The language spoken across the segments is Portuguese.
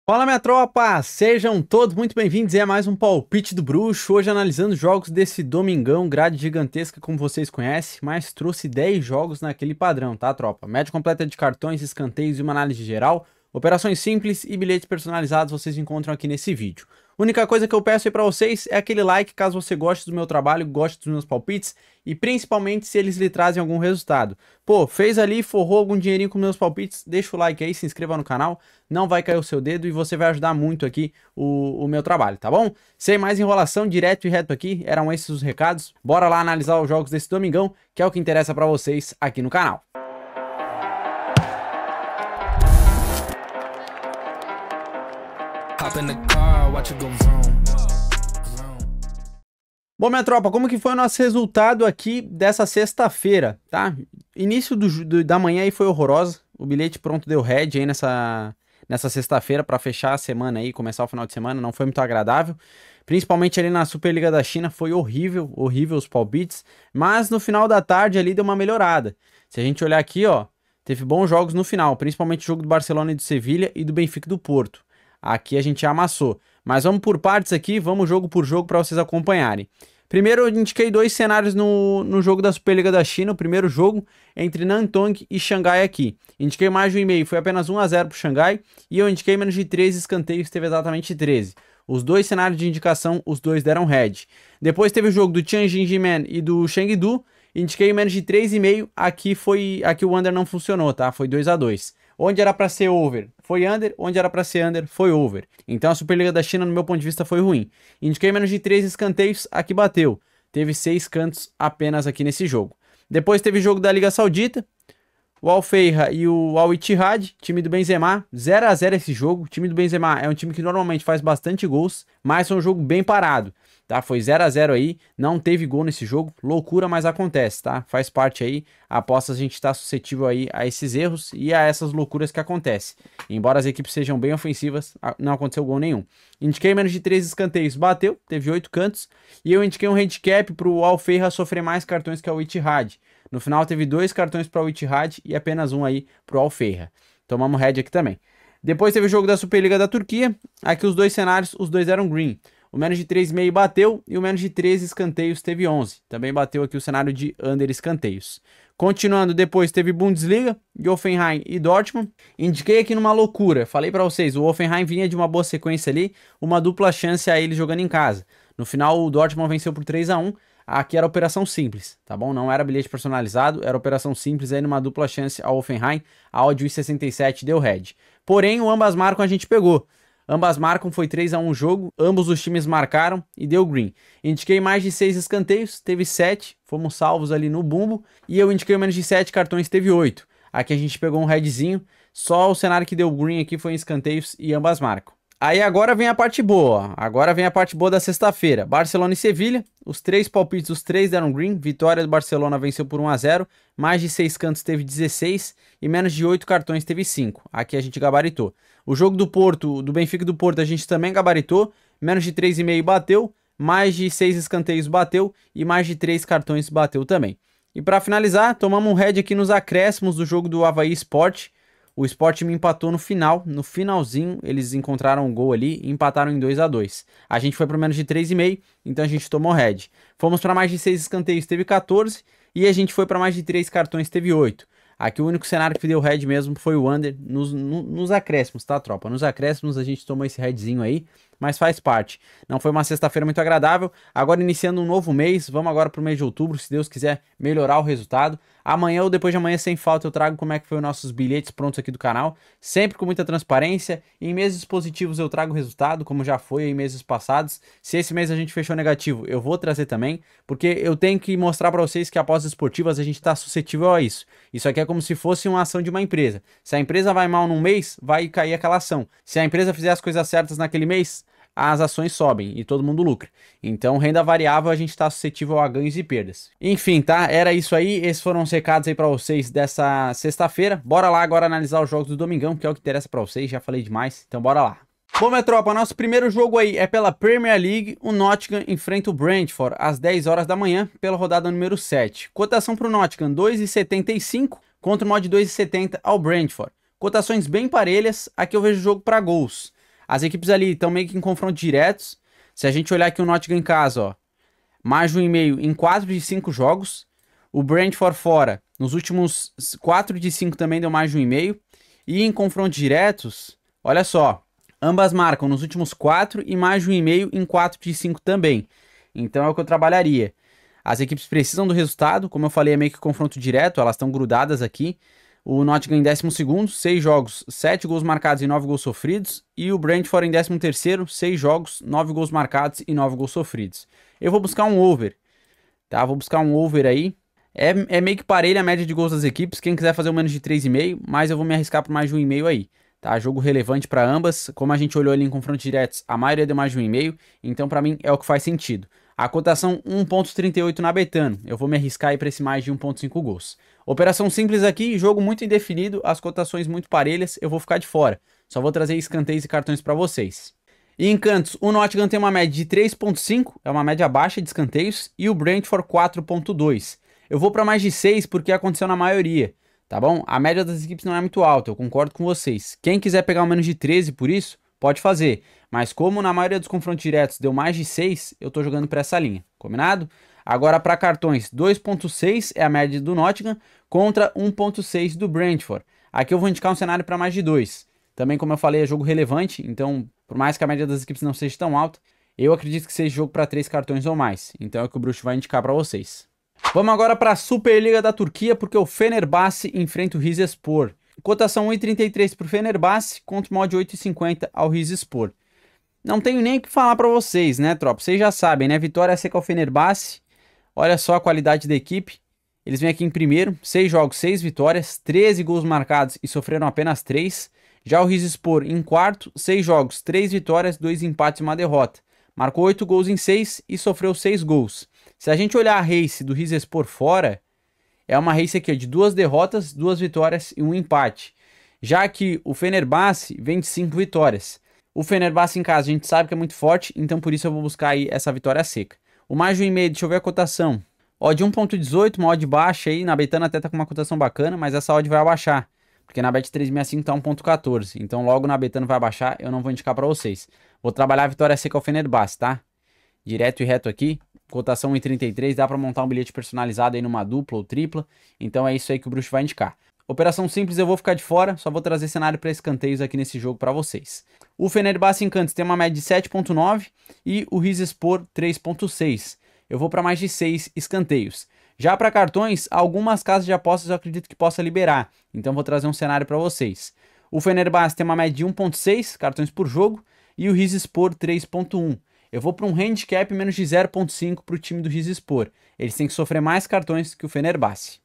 Fala minha tropa, sejam todos muito bem-vindos a mais um Palpite do Bruxo, hoje analisando jogos desse domingão, grade gigantesca como vocês conhecem, mas trouxe 10 jogos naquele padrão, tá tropa? Média completa de cartões, escanteios e uma análise geral, operações simples e bilhetes personalizados vocês encontram aqui nesse vídeo. Única coisa que eu peço aí pra vocês é aquele like caso você goste do meu trabalho, goste dos meus palpites e principalmente se eles lhe trazem algum resultado. Pô, fez ali, forrou algum dinheirinho com meus palpites, deixa o like aí, se inscreva no canal, não vai cair o seu dedo e você vai ajudar muito aqui o meu trabalho, tá bom? Sem mais enrolação, direto e reto aqui, eram esses os recados. Bora lá analisar os jogos desse domingão, que é o que interessa pra vocês aqui no canal. Bom, minha tropa, como que foi o nosso resultado aqui dessa sexta-feira, tá? Início da manhã aí foi horrorosa, o bilhete pronto deu red aí nessa sexta-feira para fechar a semana aí, começar o final de semana, não foi muito agradável. Principalmente ali na Superliga da China foi horrível, horrível os palpites, mas no final da tarde ali deu uma melhorada. Se a gente olhar aqui, ó, teve bons jogos no final, principalmente o jogo do Barcelona e do Sevilha e do Benfica e do Porto. Aqui a gente amassou. Mas vamos por partes aqui, vamos jogo por jogo para vocês acompanharem. Primeiro eu indiquei dois cenários no jogo da Superliga da China, o primeiro jogo entre Nantong e Xangai aqui. Indiquei mais de 1,5, foi apenas 1 a 0 para o Xangai, e eu indiquei menos de 13 escanteios, teve exatamente 13. Os dois cenários de indicação, os dois deram red. Depois teve o jogo do Tianjin Jimen e do Chengdu, indiquei menos de 3,5, aqui o under não funcionou, tá? Foi 2 a 2. Onde era para ser over, foi under. Onde era para ser under, foi over. Então a Superliga da China, no meu ponto de vista, foi ruim. Indiquei menos de 3 escanteios, aqui bateu. Teve 6 cantos apenas aqui nesse jogo. Depois teve o jogo da Liga Saudita. O Al Feiha e o Al Ittihad, time do Benzema, 0 a 0 esse jogo. O time do Benzema é um time que normalmente faz bastante gols, mas é um jogo bem parado, tá? Foi 0 a 0 aí, não teve gol nesse jogo, loucura, mas acontece, tá? Faz parte aí, apostas a gente tá suscetível aí a esses erros e a essas loucuras que acontecem. Embora as equipes sejam bem ofensivas, não aconteceu gol nenhum. Indiquei menos de 3 escanteios, bateu, teve 8 cantos, e eu indiquei um handicap pro Al Feiha sofrer mais cartões que o Al Ittihad. No final teve 2 cartões para o Ittihad e apenas um aí para o Al Feiha. Tomamos red aqui também. Depois teve o jogo da Superliga da Turquia. Aqui os dois cenários, os dois eram green. O menos de 3,5 bateu e o menos de 13 escanteios teve 11. Também bateu aqui o cenário de under escanteios. Continuando, depois teve Bundesliga, Hoffenheim e Dortmund. Indiquei aqui numa loucura. Falei para vocês, o Hoffenheim vinha de uma boa sequência ali, uma dupla chance a ele jogando em casa. No final o Dortmund venceu por 3 a 1. Aqui era operação simples, tá bom? Não era bilhete personalizado, era operação simples aí numa dupla chance ao Hoffenheim. A odd 1,67 deu red. Porém, o ambas marcam a gente pegou. Ambas marcam, foi 3 a 1 o jogo, ambos os times marcaram e deu green. Indiquei mais de 6 escanteios, teve 7, fomos salvos ali no bumbo. E eu indiquei menos de 7 cartões, teve 8. Aqui a gente pegou um redzinho, só o cenário que deu green aqui foi em escanteios e ambas marcam. Aí agora vem a parte boa, agora vem a parte boa da sexta-feira. Barcelona e Sevilha, os 3 palpites, os 3 deram green. Vitória do Barcelona venceu por 1 a 0, mais de 6 cantos teve 16 e menos de 8 cartões teve 5. Aqui a gente gabaritou. O jogo do Porto, do Benfica e do Porto a gente também gabaritou, menos de 3,5 bateu, mais de 6 escanteios bateu e mais de 3 cartões bateu também. E para finalizar, tomamos um red aqui nos acréscimos do jogo do Avaí Sport. O Sport me empatou no final, no finalzinho, eles encontraram um gol ali e empataram em 2 a 2. A gente foi para menos de 3,5, então a gente tomou red. Fomos para mais de 6 escanteios, teve 14, e a gente foi para mais de 3 cartões, teve 8. Aqui o único cenário que deu red mesmo foi o under nos acréscimos, tá, tropa? Nos acréscimos a gente tomou esse redzinho aí, mas faz parte. Não foi uma sexta-feira muito agradável. Agora iniciando um novo mês, vamos agora pro mês de outubro, se Deus quiser melhorar o resultado. Amanhã ou depois de amanhã, sem falta, eu trago como é que foi os nossos bilhetes prontos aqui do canal. Sempre com muita transparência. Em meses positivos eu trago o resultado, como já foi em meses passados. Se esse mês a gente fechou negativo, eu vou trazer também, porque eu tenho que mostrar para vocês que apostas esportivas a gente está suscetível a isso. Isso aqui é como se fosse uma ação de uma empresa. Se a empresa vai mal num mês, vai cair aquela ação. Se a empresa fizer as coisas certas naquele mês, as ações sobem e todo mundo lucra. Então, renda variável, a gente está suscetível a ganhos e perdas. Enfim, tá? Era isso aí. Esses foram os recados aí para vocês dessa sexta-feira. Bora lá agora analisar os jogos do domingão, que é o que interessa para vocês. Já falei demais, então bora lá. Bom, minha tropa, nosso primeiro jogo aí é pela Premier League. O Nottingham enfrenta o Brentford às 10 horas da manhã, pela rodada número 7. Cotação para o Nottingham, 2,75 contra o mod 2,70 ao Brentford. Cotações bem parelhas. Aqui eu vejo o jogo para gols. As equipes ali estão meio que em confronto diretos. Se a gente olhar aqui o Nottingham em casa, ó, mais de 1,5 em 4 de 5 jogos. O Brentford fora, nos últimos 4 de 5 também deu mais de 1,5. E em confrontos diretos, olha só, ambas marcam nos últimos 4 e mais de 1,5 em 4 de 5 também. Então é o que eu trabalharia. As equipes precisam do resultado, como eu falei, é meio que confronto direto, elas estão grudadas aqui. O Nottingham em 12º, 6 jogos, 7 gols marcados e 9 gols sofridos. E o Brentford em 13º, 6 jogos, 9 gols marcados e 9 gols sofridos. Eu vou buscar um over, tá? Vou buscar um over aí. É meio que parelho a média de gols das equipes. Quem quiser fazer o menos de 3,5, mas eu vou me arriscar por mais de 1,5 aí, tá? Jogo relevante para ambas. Como a gente olhou ali em confrontos diretos, a maioria deu mais de 1,5. Então para mim é o que faz sentido. A cotação 1,38 na Betano. Eu vou me arriscar aí para esse mais de 1,5 gols. Operação simples aqui, jogo muito indefinido, as cotações muito parelhas, eu vou ficar de fora. Só vou trazer escanteios e cartões para vocês. E em cantos, o Nottingham tem uma média de 3,5, é uma média baixa de escanteios, e o Brentford 4,2. Eu vou para mais de 6 porque aconteceu na maioria, tá bom? A média das equipes não é muito alta, eu concordo com vocês. Quem quiser pegar o menos de 13 por isso, pode fazer. Mas como na maioria dos confrontos diretos deu mais de 6, eu tô jogando para essa linha, combinado? Agora para cartões, 2,6 é a média do Nottingham contra 1,6 do Brentford. Aqui eu vou indicar um cenário para mais de 2. Também, como eu falei, é jogo relevante, então por mais que a média das equipes não seja tão alta, eu acredito que seja jogo para 3 cartões ou mais. Então é o que o Bruxo vai indicar para vocês. Vamos agora para a Superliga da Turquia, porque o Fenerbahçe enfrenta o Rizespor. Cotação 1,33 para o Fenerbahçe contra o mod 8,50 ao Rizespor. Não tenho nem o que falar para vocês, né, tropa? Vocês já sabem, né? Vitória seca ao Fenerbahçe. Olha só a qualidade da equipe. Eles vêm aqui em primeiro, 6 jogos, 6 vitórias, 13 gols marcados e sofreram apenas 3. Já o Rizespor em quarto, 6 jogos, 3 vitórias, 2 empates e uma derrota. Marcou 8 gols em 6 e sofreu 6 gols. Se a gente olhar a race do Rizespor fora, é uma race aqui de 2 derrotas, 2 vitórias e 1 empate. Já que o Fenerbahçe vem de 5 vitórias. O Fenerbahçe em casa a gente sabe que é muito forte, então por isso eu vou buscar aí essa vitória seca. O mais de 1,5, deixa eu ver a cotação. Odd 1,18, uma odd baixa aí, na Betano até tá com uma cotação bacana, mas essa odd vai abaixar. Porque na Bet365 tá 1,14, então logo na Betano vai abaixar, eu não vou indicar pra vocês. Vou trabalhar a vitória seca ao Fenerbahçe, tá? Direto e reto aqui, cotação 1,33, dá pra montar um bilhete personalizado aí numa dupla ou tripla, então é isso aí que o Bruxo vai indicar. Operação simples, eu vou ficar de fora, só vou trazer cenário para escanteios aqui nesse jogo para vocês. O Fenerbahçe em cantos tem uma média de 7,9 e o Rizespor 3,6. Eu vou para mais de 6 escanteios. Já para cartões, algumas casas de apostas eu acredito que possa liberar, então vou trazer um cenário para vocês. O Fenerbahçe tem uma média de 1,6 cartões por jogo e o Rizespor 3,1. Eu vou para um handicap menos de 0,5 para o time do Rizespor. Eles têm que sofrer mais cartões que o Fenerbahçe.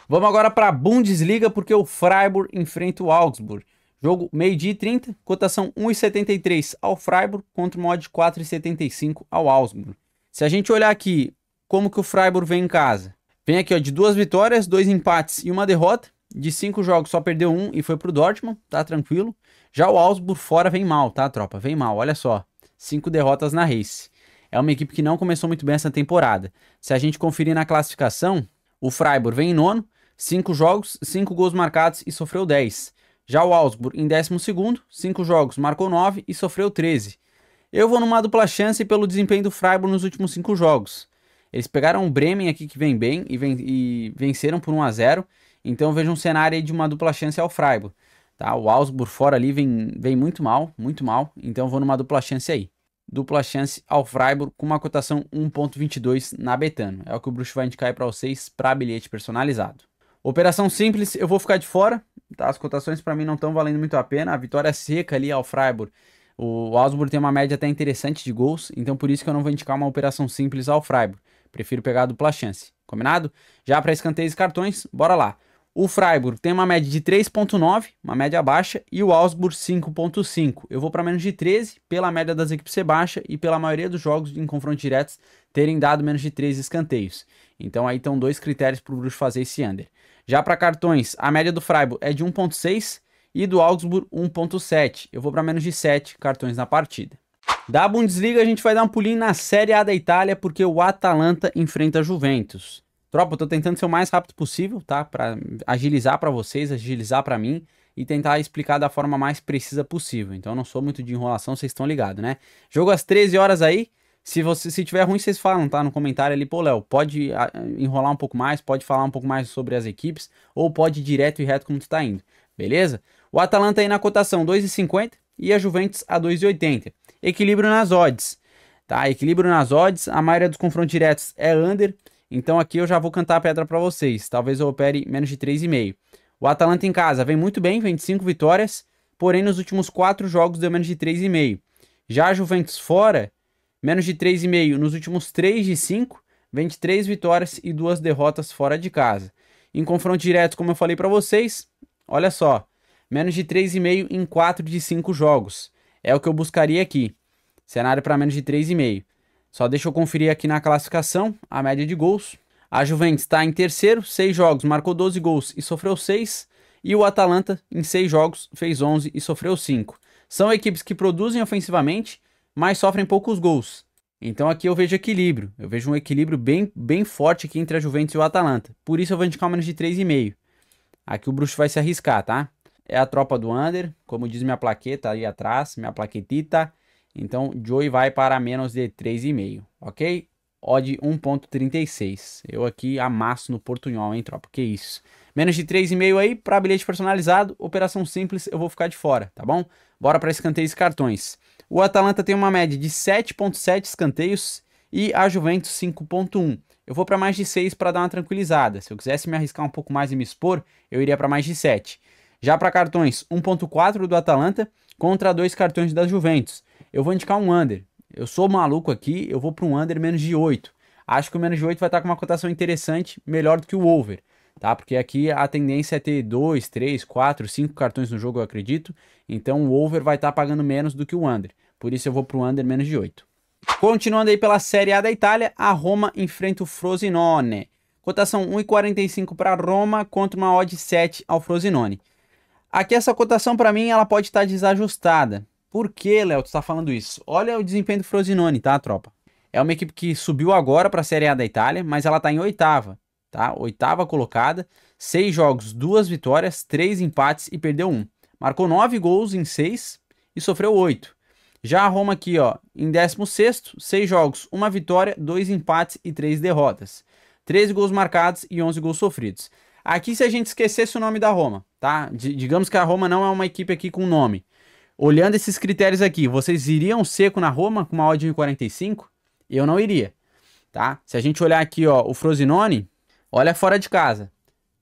Vamos agora para a Bundesliga, porque o Freiburg enfrenta o Augsburg. Jogo meio-dia e 30, cotação 1,73 ao Freiburg contra o mod 4,75 ao Augsburg. Se a gente olhar aqui como que o Freiburg vem em casa, vem aqui ó, de 2 vitórias, 2 empates e 1 derrota. De 5 jogos só perdeu 1 e foi pro Dortmund, tá tranquilo. Já o Augsburg fora vem mal, tá tropa? Vem mal, olha só. 5 derrotas na race. É uma equipe que não começou muito bem essa temporada. Se a gente conferir na classificação, o Freiburg vem em nono, 5 jogos, 5 gols marcados e sofreu 10. Já o Augsburg em 12º, 5 jogos, marcou 9 e sofreu 13. Eu vou numa dupla chance pelo desempenho do Freiburg nos últimos 5 jogos. Eles pegaram o Bremen aqui que vem bem e venceram por 1-0. Então eu vejo um cenário aí de uma dupla chance ao Freiburg. Tá? O Augsburg fora ali vem muito mal, muito mal. Então eu vou numa dupla chance aí. Dupla chance ao Freiburg com uma cotação 1,22 na Betano. É o que o Bruxo vai indicar aí para vocês para bilhete personalizado. Operação simples, eu vou ficar de fora, tá? As cotações para mim não estão valendo muito a pena. A vitória seca ali ao Freiburg. O Augsburg tem uma média até interessante de gols, então por isso que eu não vou indicar uma operação simples ao Freiburg. Prefiro pegar a dupla chance, combinado? Já para escanteios e cartões, bora lá. O Freiburg tem uma média de 3,9, uma média baixa, e o Augsburg 5,5. Eu vou para menos de 13, pela média das equipes ser baixa e pela maioria dos jogos em confronto diretos terem dado menos de 13 escanteios. Então aí estão 2 critérios para o Bruxo fazer esse under. Já para cartões, a média do Freiburg é de 1,6 e do Augsburg 1,7. Eu vou para menos de 7 cartões na partida. Da Bundesliga a gente vai dar um pulinho na Série A da Itália porque o Atalanta enfrenta a Juventus. Tropa, eu tô tentando ser o mais rápido possível, tá? Para agilizar para vocês, agilizar para mim. e tentar explicar da forma mais precisa possível. Então eu não sou muito de enrolação, vocês estão ligados, né? Jogo às 13 horas aí. Se tiver ruim, vocês falam, tá? No comentário ali, pô, Léo, pode enrolar um pouco mais, pode falar um pouco mais sobre as equipes, ou pode ir direto e reto como tu tá indo, beleza? O Atalanta aí na cotação 2,50 e a Juventus a 2,80. Equilíbrio nas odds, tá? Equilíbrio nas odds, a maioria dos confrontos diretos é under, então aqui eu já vou cantar a pedra pra vocês, talvez eu opere menos de 3,5. O Atalanta em casa vem muito bem, vem de 5 vitórias, porém nos últimos 4 jogos deu menos de 3,5. Já a Juventus fora, menos de 3,5 nos últimos 3 de 5, vem de 3 vitórias e 2 derrotas fora de casa. Em confronto direto, como eu falei para vocês, olha só, menos de 3,5 em 4 de 5 jogos. É o que eu buscaria aqui, cenário para menos de 3,5. Só deixa eu conferir aqui na classificação a média de gols. A Juventus está em terceiro, 6 jogos, marcou 12 gols e sofreu 6. E o Atalanta, em 6 jogos, fez 11 e sofreu 5. São equipes que produzem ofensivamente, mas sofrem poucos gols. Então aqui eu vejo equilíbrio. Eu vejo um equilíbrio bem forte aqui entre a Juventus e o Atalanta. Por isso eu vou indicar menos de 3,5. Aqui o bruxo vai se arriscar, tá? É a tropa do under, como diz minha plaqueta ali atrás, minha plaquetita. Então Joey vai para menos de 3,5, ok? Odd 1,36. Eu aqui amasso no portunhol, hein, tropa? Que isso. Menos de 3,5 aí para bilhete personalizado. Operação simples, eu vou ficar de fora, tá bom? Bora para escanteios e cartões. O Atalanta tem uma média de 7,7 escanteios e a Juventus 5,1. Eu vou para mais de 6 para dar uma tranquilizada. Se eu quisesse me arriscar um pouco mais e me expor, eu iria para mais de 7. Já para cartões, 1,4 do Atalanta contra 2 cartões da Juventus. Eu vou indicar um under. Eu sou maluco aqui, eu vou para um under menos de 8. Acho que o menos de 8 vai estar com uma cotação interessante, melhor do que o over, tá? Porque aqui a tendência é ter 2, 3, 4, 5 cartões no jogo, eu acredito. Então o over vai estar pagando menos do que o under. Por isso eu vou para o under menos de 8. Continuando aí pela Série A da Itália, a Roma enfrenta o Frosinone. Cotação 1,45 para Roma contra uma odd 7 ao Frosinone. Aqui essa cotação para mim ela pode estar desajustada. Por que, Léo, tu está falando isso? Olha o desempenho do Frosinone, tá, tropa? É uma equipe que subiu agora para a Série A da Itália, mas ela está em oitava, tá? Oitava colocada, 6 jogos, 2 vitórias, 3 empates e perdeu 1. Marcou 9 gols em 6 e sofreu 8. Já a Roma aqui, ó, em 16º, 6 jogos, 1 vitória, 2 empates e 3 derrotas. 13 gols marcados e 11 gols sofridos. Aqui se a gente esquecesse o nome da Roma, tá? Digamos que a Roma não é uma equipe aqui com nome. Olhando esses critérios aqui, vocês iriam seco na Roma com uma odd de 45? Eu não iria, tá? Se a gente olhar aqui, ó, o Frosinone, olha fora de casa.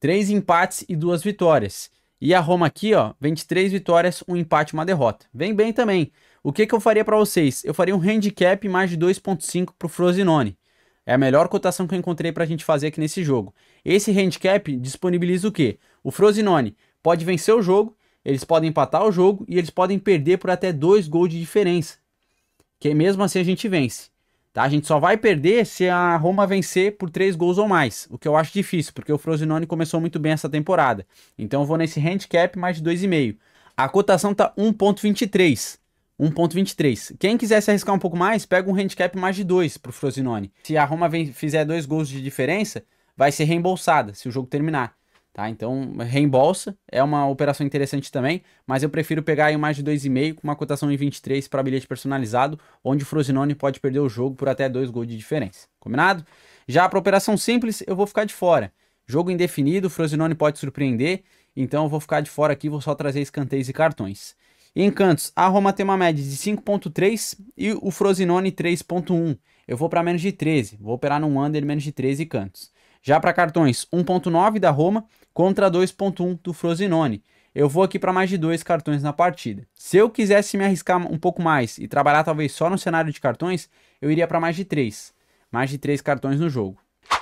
3 empates e 2 vitórias. E a Roma aqui, ó, vem de 3 vitórias, 1 empate e 1 derrota. Vem bem também. O que eu faria para vocês? Eu faria um handicap mais de 2,5 para o Frosinone. É a melhor cotação que eu encontrei para a gente fazer aqui nesse jogo. Esse handicap disponibiliza o quê? O Frosinone pode vencer o jogo, eles podem empatar o jogo e eles podem perder por até 2 gols de diferença. Que mesmo assim a gente vence. Tá? A gente só vai perder se a Roma vencer por 3 gols ou mais. O que eu acho difícil, porque o Frosinone começou muito bem essa temporada. Então eu vou nesse handicap mais de 2,5. A cotação tá 1,23. 1,23. Quem quiser se arriscar um pouco mais, pega um handicap mais de 2 pro Frosinone. Se a Roma fizer 2 gols de diferença, vai ser reembolsada se o jogo terminar. Tá? Então, reembolsa, é uma operação interessante também, mas eu prefiro pegar aí mais de 2,5 com uma cotação em 23 para bilhete personalizado, onde o Frosinone pode perder o jogo por até 2 gols de diferença. Combinado? Já para operação simples, eu vou ficar de fora. Jogo indefinido, o Frosinone pode surpreender, então eu vou ficar de fora aqui, vou só trazer escanteios e cartões. Em cantos, a Roma tem uma média de 5,3 e o Frosinone 3,1. Eu vou para menos de 13, vou operar num under menos de 13 cantos. Já para cartões, 1,9 da Roma contra 2,1 do Frosinone. Eu vou aqui para mais de 2 cartões na partida. Se eu quisesse me arriscar um pouco mais e trabalhar talvez só no cenário de cartões, eu iria para mais de 3. Mais de 3 cartões no jogo.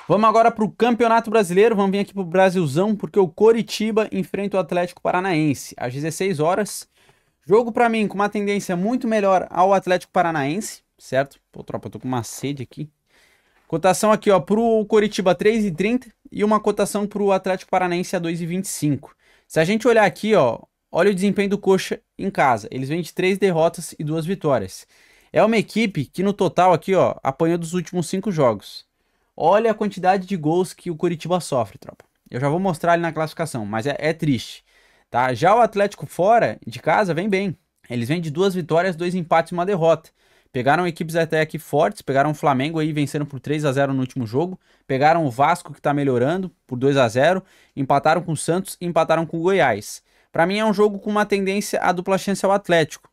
Vamos agora para o Campeonato Brasileiro, vamos vir aqui para o Brasilzão, porque o Coritiba enfrenta o Atlético Paranaense às 16 horas. Jogo para mim com uma tendência muito melhor ao Atlético Paranaense, certo? Pô, tropa, eu tô com uma sede aqui. Cotação aqui, ó, pro Coritiba 3,30 e uma cotação pro Atlético Paranaense a 2,25. Se a gente olhar aqui, ó, olha o desempenho do Coxa em casa. Eles vêm de 3 derrotas e 2 vitórias. É uma equipe que no total aqui, ó, apanhou dos últimos 5 jogos. Olha a quantidade de gols que o Coritiba sofre, tropa. Eu já vou mostrar ali na classificação, mas é triste. tá? Já o Atlético fora de casa vem bem. Eles vêm de 2 vitórias, 2 empates e uma derrota. Pegaram equipes até aqui fortes, pegaram o Flamengo aí vencendo por 3-0 no último jogo, pegaram o Vasco que tá melhorando por 2-0, empataram com o Santos e empataram com o Goiás. Pra mim é um jogo com uma tendência a dupla chance ao Atlético,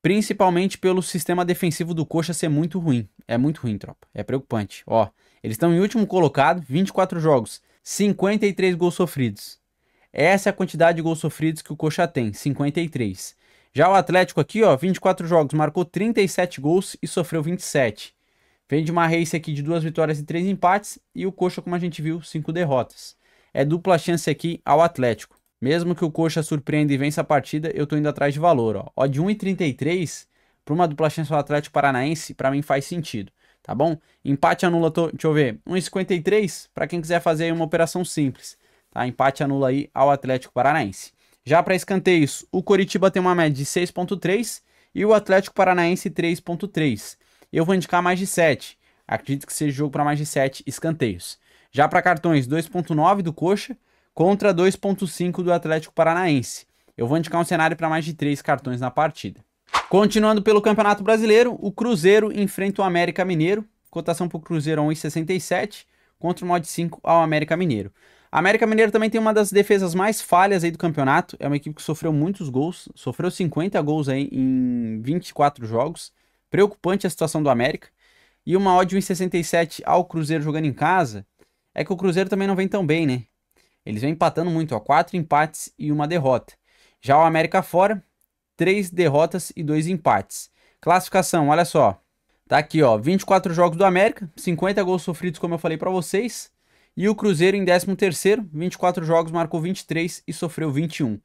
principalmente pelo sistema defensivo do Coxa ser muito ruim. É muito ruim, tropa. É preocupante. Ó, eles estão em último colocado, 24 jogos, 53 gols sofridos. Essa é a quantidade de gols sofridos que o Coxa tem, 53. Já o Atlético aqui, ó, 24 jogos, marcou 37 gols e sofreu 27. Vem de uma race aqui de 2 vitórias e 3 empates e o Coxa, como a gente viu, 5 derrotas. É dupla chance aqui ao Atlético. Mesmo que o Coxa surpreenda e vença a partida, eu tô indo atrás de valor, ó. Ó, de 1,33 para uma dupla chance ao Atlético Paranaense, para mim faz sentido, tá bom? Empate anula, deixa eu ver, 1,53 para quem quiser fazer aí uma operação simples, tá? Empate anula aí ao Atlético Paranaense. Já para escanteios, o Coritiba tem uma média de 6,3 e o Atlético Paranaense 3,3. Eu vou indicar mais de 7. Acredito que seja jogo para mais de 7 escanteios. Já para cartões, 2,9 do Coxa contra 2,5 do Atlético Paranaense. Eu vou indicar um cenário para mais de 3 cartões na partida. Continuando pelo Campeonato Brasileiro, o Cruzeiro enfrenta o América Mineiro. Cotação para o Cruzeiro 1,67 contra o mod 5 ao América Mineiro. A América Mineiro também tem uma das defesas mais falhas aí do campeonato. É uma equipe que sofreu muitos gols. Sofreu 50 gols aí em 24 jogos. Preocupante a situação do América. E uma odd 1,67 ao Cruzeiro jogando em casa. É que o Cruzeiro também não vem tão bem, né? Eles vêm empatando muito, ó. 4 empates e uma derrota. Já o América fora, 3 derrotas e 2 empates. Classificação, olha só. Tá aqui, ó. 24 jogos do América. 50 gols sofridos, como eu falei pra vocês. E o Cruzeiro em 13º, 24 jogos, marcou 23 e sofreu 21.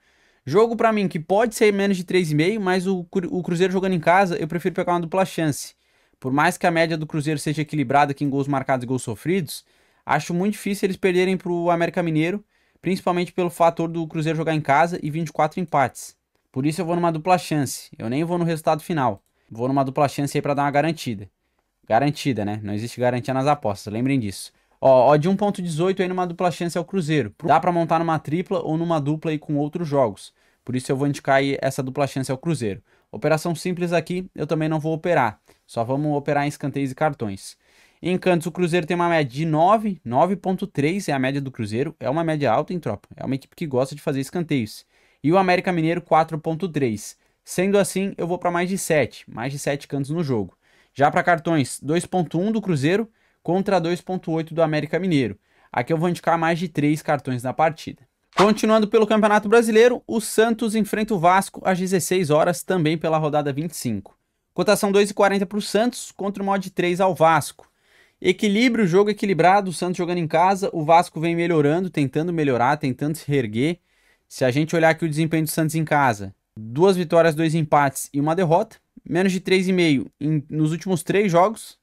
Jogo pra mim que pode ser menos de 3,5, mas o Cruzeiro jogando em casa, eu prefiro pegar uma dupla chance. Por mais que a média do Cruzeiro seja equilibrada aqui em gols marcados e gols sofridos, acho muito difícil eles perderem pro América Mineiro, principalmente pelo fator do Cruzeiro jogar em casa e 24 empates. Por isso eu vou numa dupla chance, eu nem vou no resultado final. Vou numa dupla chance aí pra dar uma garantida. Garantida, né? Não existe garantia nas apostas, lembrem disso. Ó, de 1,18 aí numa dupla chance ao Cruzeiro. Dá pra montar numa tripla ou numa dupla aí com outros jogos. Por isso eu vou indicar aí essa dupla chance ao Cruzeiro. Operação simples aqui, eu também não vou operar. Só vamos operar em escanteios e cartões. Em cantos, o Cruzeiro tem uma média de 9, 9,3 é a média do Cruzeiro. É uma média alta, hein, tropa? É uma equipe que gosta de fazer escanteios. E o América Mineiro, 4,3. Sendo assim, eu vou para mais de 7. Mais de 7 cantos no jogo. Já para cartões, 2,1 do Cruzeiro contra 2,8 do América Mineiro. Aqui eu vou indicar mais de 3 cartões na partida. Continuando pelo Campeonato Brasileiro, o Santos enfrenta o Vasco às 16 horas, também pela rodada 25. Cotação 2,40 para o Santos contra o mod 3 ao Vasco. Equilíbrio, jogo equilibrado, o Santos jogando em casa, o Vasco vem melhorando, tentando melhorar, tentando se reerguer. Se a gente olhar aqui o desempenho do Santos em casa, 2 vitórias, 2 empates e uma derrota, menos de 3,5 nos últimos 3 jogos,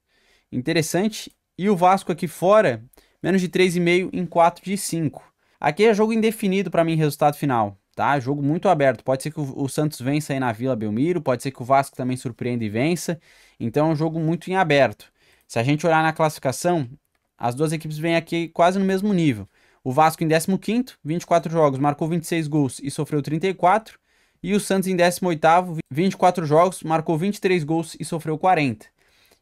interessante. E o Vasco aqui fora, menos de 3,5 em 4 de 5. Aqui é jogo indefinido para mim, resultado final, tá? Jogo muito aberto. Pode ser que o Santos vença aí na Vila Belmiro, pode ser que o Vasco também surpreenda e vença. Então é um jogo muito em aberto. Se a gente olhar na classificação, as duas equipes vêm aqui quase no mesmo nível. O Vasco em 15º, 24 jogos, marcou 26 gols e sofreu 34. E o Santos em 18º, 24 jogos, marcou 23 gols e sofreu 40.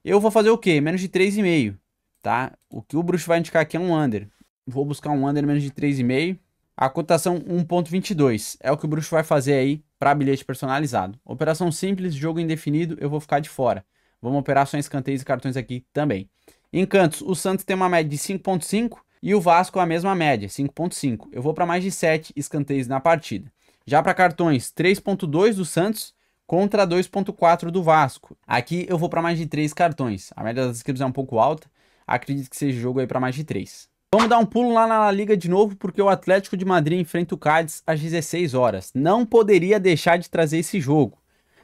Eu vou fazer o quê? Menos de 3,5. Tá? O que o bruxo vai indicar aqui é um under. Vou buscar um under menos de 3,5. A cotação 1,22. É o que o bruxo vai fazer aí para bilhete personalizado. Operação simples, jogo indefinido, eu vou ficar de fora. Vamos operar só em escanteios e cartões aqui também. Em cantos, o Santos tem uma média de 5,5 e o Vasco a mesma média, 5,5. Eu vou para mais de 7 escanteios na partida. Já para cartões, 3,2 do Santos contra 2,4 do Vasco. Aqui eu vou para mais de 3 cartões. A média das equipes é um pouco alta. Acredito que seja jogo aí para mais de 3. Vamos dar um pulo lá na Liga de novo, porque o Atlético de Madrid enfrenta o Cádiz às 16 horas. Não poderia deixar de trazer esse jogo.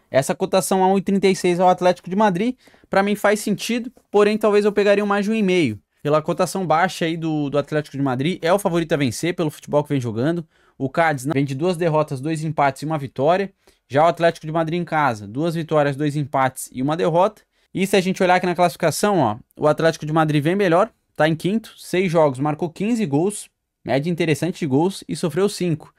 Essa cotação a 1,36 ao Atlético de Madrid, para mim faz sentido, porém talvez eu pegaria mais de 1,5. Pela cotação baixa aí do Atlético de Madrid, é o favorito a vencer pelo futebol que vem jogando. O Cádiz vem de 2 derrotas, 2 empates e uma vitória. Já o Atlético de Madrid em casa, 2 vitórias, 2 empates e uma derrota. E se a gente olhar aqui na classificação, ó, o Atlético de Madrid vem melhor, tá em quinto, 6 jogos, marcou 15 gols, média interessante de gols e sofreu 5.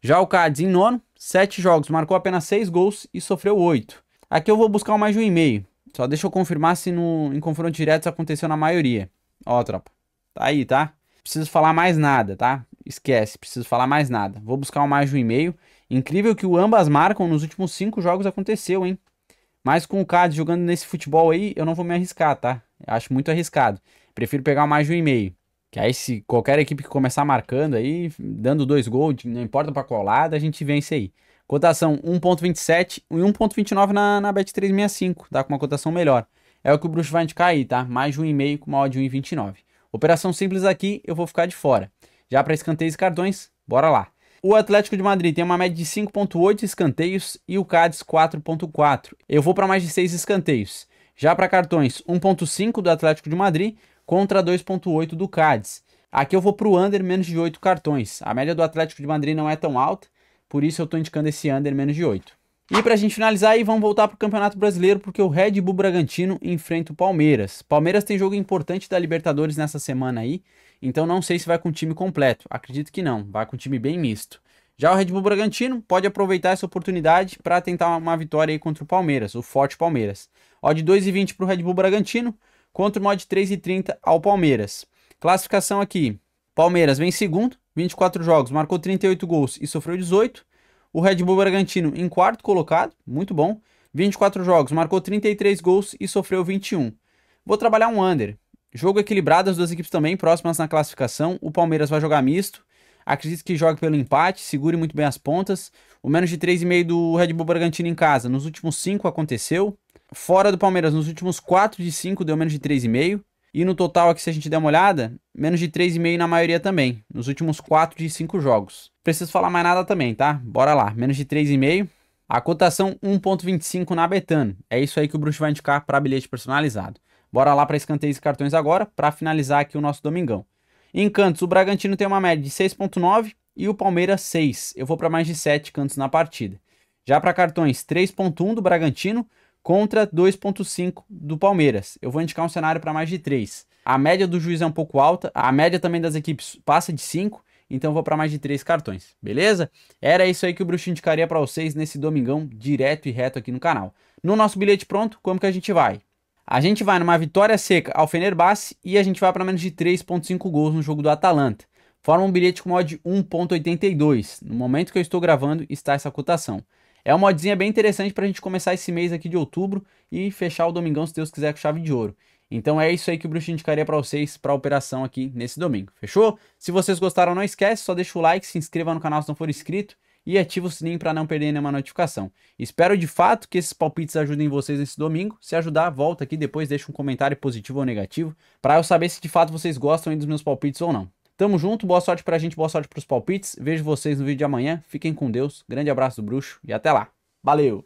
Já o Cádiz em nono, 7 jogos, marcou apenas 6 gols e sofreu 8. Aqui eu vou buscar o mais de 1,5. Só deixa eu confirmar se em confronto direto isso aconteceu na maioria. Ó, tropa. Tá aí, tá? Preciso falar mais nada, tá? Esquece, preciso falar mais nada. Vou buscar o mais de 1,5. Incrível que o ambas marcam nos últimos 5 jogos aconteceu, hein? Mas com o Cádiz jogando nesse futebol aí, eu não vou me arriscar, tá? Eu acho muito arriscado. Prefiro pegar o mais de 1,5. Que aí se qualquer equipe que começar marcando aí, dando 2 gols, não importa pra qual lado, a gente vence aí. Cotação 1,27 e 1,29 na Bet365, tá? Com uma cotação melhor. É o que o Bruxo vai indicar aí, tá? Mais de 1,5 com uma odd de 1,29. Operação simples aqui, eu vou ficar de fora. Já para escanteios e cartões, bora lá. O Atlético de Madrid tem uma média de 5,8 escanteios e o Cádiz 4,4. Eu vou para mais de 6 escanteios. Já para cartões, 1,5 do Atlético de Madrid contra 2,8 do Cádiz. Aqui eu vou para o under menos de 8 cartões. A média do Atlético de Madrid não é tão alta, por isso eu estou indicando esse under menos de 8. E para a gente finalizar aí, vamos voltar para o Campeonato Brasileiro, porque o Red Bull Bragantino enfrenta o Palmeiras. Palmeiras tem jogo importante da Libertadores nessa semana aí, então não sei se vai com o time completo. Acredito que não, vai com um time bem misto. Já o Red Bull Bragantino pode aproveitar essa oportunidade para tentar uma vitória aí contra o Palmeiras, o forte Palmeiras. Odd 2,20 para o Red Bull Bragantino, contra o odd 3,30 ao Palmeiras. Classificação aqui, Palmeiras vem em segundo, 24 jogos, marcou 38 gols e sofreu 18. O Red Bull Bragantino em quarto colocado, muito bom, 24 jogos, marcou 33 gols e sofreu 21. Vou trabalhar um under. Jogo equilibrado, as duas equipes também próximas na classificação. O Palmeiras vai jogar misto. Acredito que jogue pelo empate, segure muito bem as pontas. O menos de 3,5 do Red Bull Bragantino em casa, nos últimos 5 aconteceu. Fora do Palmeiras, nos últimos 4 de 5 deu menos de 3,5. E no total aqui, se a gente der uma olhada, menos de 3,5 na maioria também, nos últimos 4 de 5 jogos. Preciso falar mais nada também, tá? Bora lá, menos de 3,5. A cotação 1,25 na Betano. É isso aí que o Bruxo vai indicar para bilhete personalizado. Bora lá para escanteios e cartões agora, para finalizar aqui o nosso domingão. Em cantos, o Bragantino tem uma média de 6,9 e o Palmeiras 6. Eu vou para mais de 7 cantos na partida. Já para cartões, 3,1 do Bragantino contra 2,5 do Palmeiras. Eu vou indicar um cenário para mais de 3. A média do juiz é um pouco alta, a média também das equipes passa de 5, então eu vou para mais de 3 cartões, beleza? Era isso aí que o Bruxo indicaria para vocês nesse domingão direto e reto aqui no canal. No nosso bilhete pronto, como que a gente vai? A gente vai numa vitória seca ao Fenerbahçe e a gente vai para menos de 3,5 gols no jogo do Atalanta. Forma um bilhete com odd 1,82. No momento que eu estou gravando está essa cotação. É uma oddzinha bem interessante para a gente começar esse mês aqui de outubro e fechar o domingão, se Deus quiser, com chave de ouro. Então é isso aí que o Bruxo indicaria para vocês para a operação aqui nesse domingo, fechou? Se vocês gostaram, não esquece, só deixa o like, se inscreva no canal se não for inscrito e ativa o sininho para não perder nenhuma notificação. Espero de fato que esses palpites ajudem vocês nesse domingo. Se ajudar, volta aqui depois, deixa um comentário positivo ou negativo para eu saber se de fato vocês gostam aí dos meus palpites ou não. Tamo junto, boa sorte pra gente, boa sorte pros palpites. Vejo vocês no vídeo de amanhã. Fiquem com Deus, grande abraço do Bruxo e até lá. Valeu!